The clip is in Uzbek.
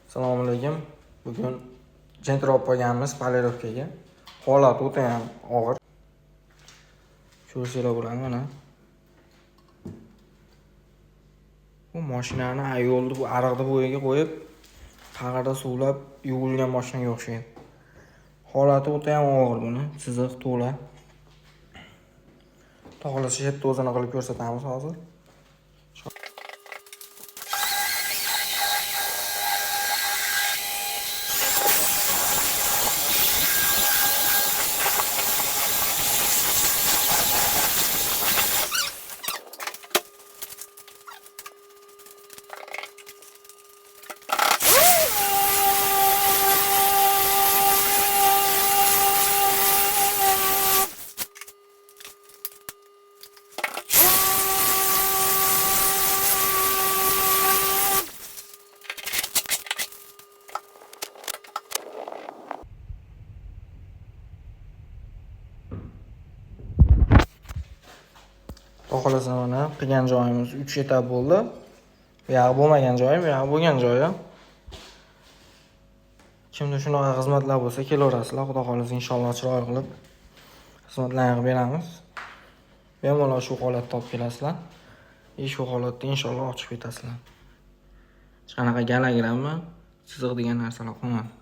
Assalomu alaykum. Bugun jentra olib qo'yganmiz polirovkaga. Holati o'ta ham og'ir. Ko'rsanglar bo'ladi mana. Bu mashinani yo'lda bu ariqda bo'yiga qo'yib, qag'irda suvlab yuvilgan mashinaga o'xshaydi. Holati o'ta ham og'ir buni, chiziq to'la. Xohlasa yerda o'zini qilib ko'rsatamiz hozir. Xohlasa mana qilgan joyimiz 3 etap bo'ldi. Bu yoq bo'lmagan joyi, bu yoq bo'lgan joyi. Kimda shunaqa xizmatlar bo'lsa, kelaverasizlar. Xudo xolasa inshaalloh chiroyli qilib xizmatlarni qilib beramiz. Bemalol shu holatda olib kelasizlar. Shu holatda inshaalloh ochib ketasizlar. Hech qanaqa galagrammi, chiziq degan narsalar qolmadi.